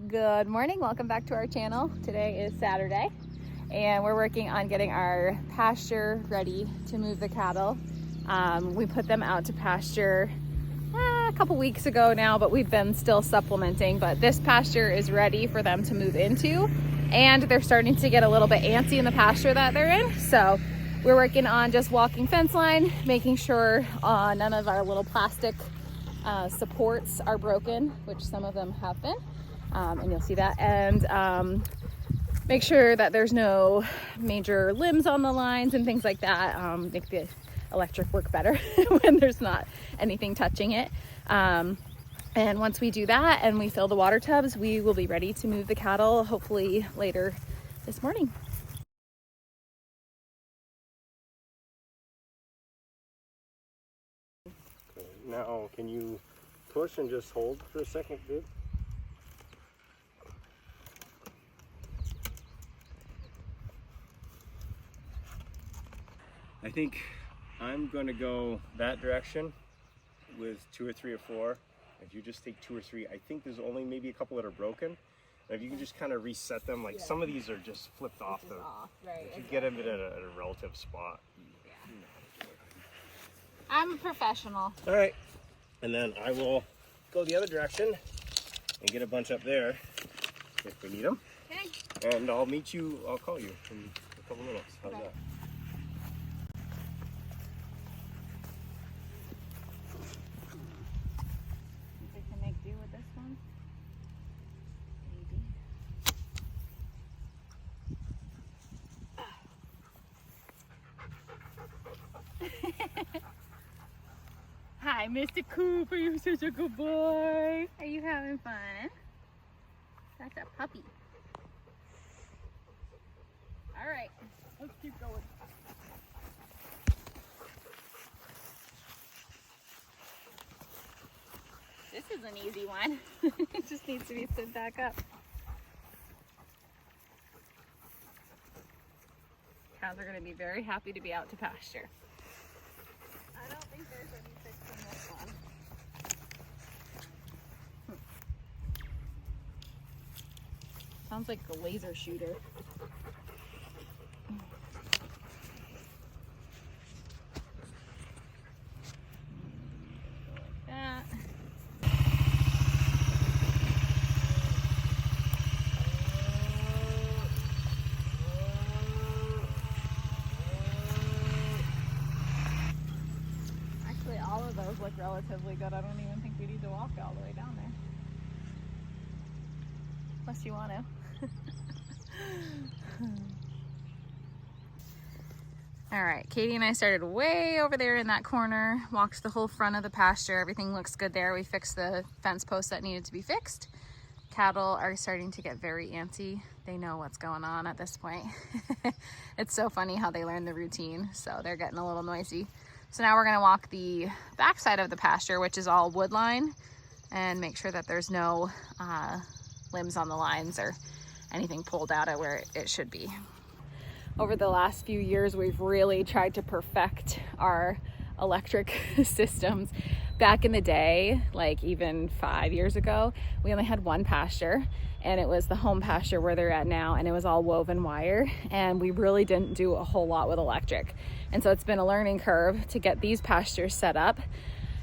Good morning, welcome back to our channel. Today is Saturday and we're working on getting our pasture ready to move the cattle. We put them out to pasture a couple weeks ago now, but we've been still supplementing. But this pasture is ready for them to move into, and they're starting to get a little bit antsy in the pasture that they're in. So we're working on just walking fence line, making sure none of our little plastic supports are broken, which some of them have been. And you'll see that, and make sure that there's no major limbs on the lines and things like that. Make the electric work better when there's not anything touching it. And once we do that and we fill the water tubs, we will be ready to move the cattle hopefully later this morning. Okay, now can you push and just hold for a second, dude? I think I'm going to go that direction with 2 or 3 or 4. If you just take 2 or 3, I think there's only maybe a couple that are broken. And if you can just kind of reset them, like some of these are just flipped off. Right, if you get them at a relative spot. Yeah. I'm a professional. All right, and then I will go the other direction and get a bunch up there if we need them. Okay. And I'll meet you, I'll call you in a couple minutes. How's that? Hi, Mr. Cooper, you're such a good boy. Are you having fun? That's a puppy. All right, let's keep going. This is an easy one. It just needs to be stood back up. Cows are going to be very happy to be out to pasture. I don't think there's any fix on this one. Sounds like a laser shooter. Like that. All of those look relatively good. I don't even think we need to walk all the way down there. Unless you want to. Alright, Katie and I started way over there in that corner, walked the whole front of the pasture. Everything looks good there. We fixed the fence posts that needed to be fixed. Cattle are starting to get very antsy. They know what's going on at this point. It's so funny how they learn the routine, so they're getting a little noisy. So now we're going to walk the back side of the pasture, which is all wood line, and make sure that there's no limbs on the lines or anything pulled out of where it should be. Over the last few years, we've really tried to perfect our electric systems. Back in the day, like even 5 years ago, we only had one pasture, and it was the home pasture where they're at now, and it was all woven wire, and we really didn't do a whole lot with electric. And so it's been a learning curve to get these pastures set up.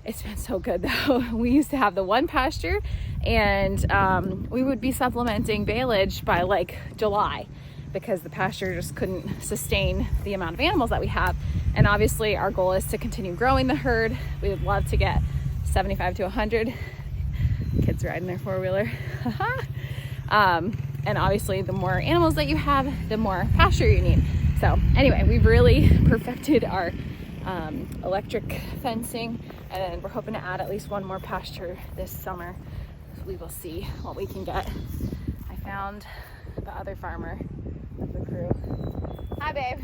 It's been so good though. We used to have the one pasture, and we would be supplementing baleage by like July, because the pasture just couldn't sustain the amount of animals that we have. And obviously our goal is to continue growing the herd. We would love to get 75 to 100. Kids riding their four-wheeler. And obviously the more animals that you have, the more pasture you need. So anyway, we've really perfected our electric fencing, and we're hoping to add at least one more pasture this summer. We will see what we can get. I found the other farmer of the crew. Hi, babe.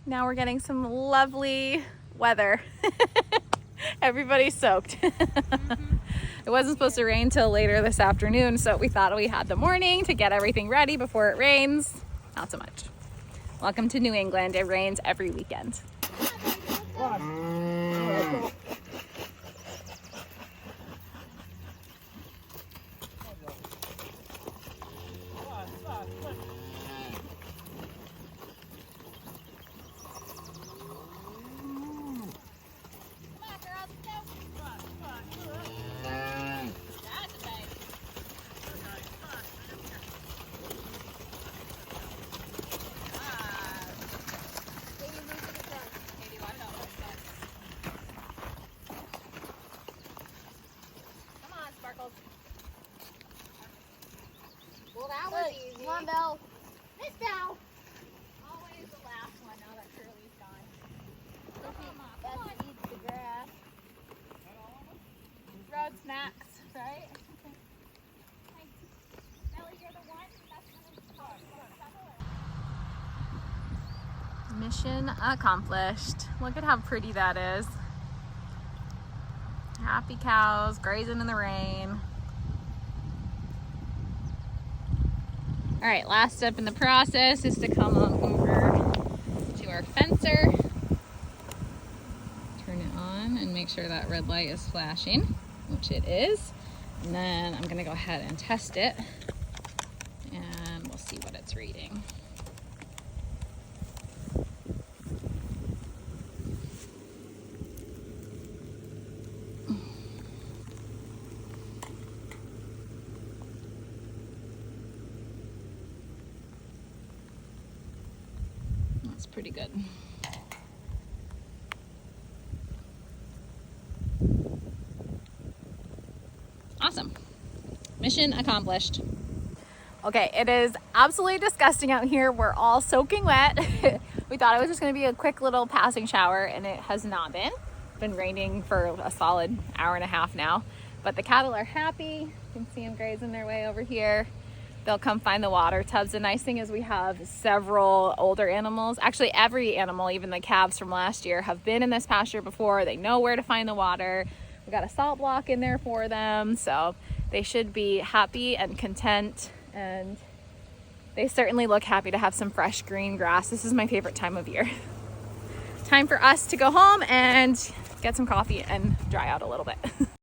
Now we're getting some lovely weather. Everybody's soaked. It wasn't supposed to rain till later this afternoon, so we thought we had the morning to get everything ready before it rains. Not so much. Welcome to New England. It rains every weekend. Well, that was easy. Come on, Belle. Miss Belle. Always the last one now that Curly's gone. That eats the grass. Road snacks, right? Belly, you're the one that's Mission accomplished. Look at how pretty that is. Happy cows grazing in the rain. All right, last step in the process is to come on over to our fencer. Turn it on and make sure that red light is flashing, which it is. And then I'm gonna go ahead and test it and we'll see what it's reading. That's pretty good. Awesome. Mission accomplished. Okay, it is absolutely disgusting out here. We're all soaking wet. We thought it was just gonna be a quick little passing shower and it has not been. It's been raining for a solid hour and a half now, but the cattle are happy. You can see them grazing their way over here. They'll come find the water tubs. The nice thing is we have several older animals. Actually, every animal, even the calves from last year, have been in this pasture before. They know where to find the water. We got a salt block in there for them, so they should be happy and content, and they certainly look happy to have some fresh green grass. This is my favorite time of year. Time for us to go home and get some coffee and dry out a little bit.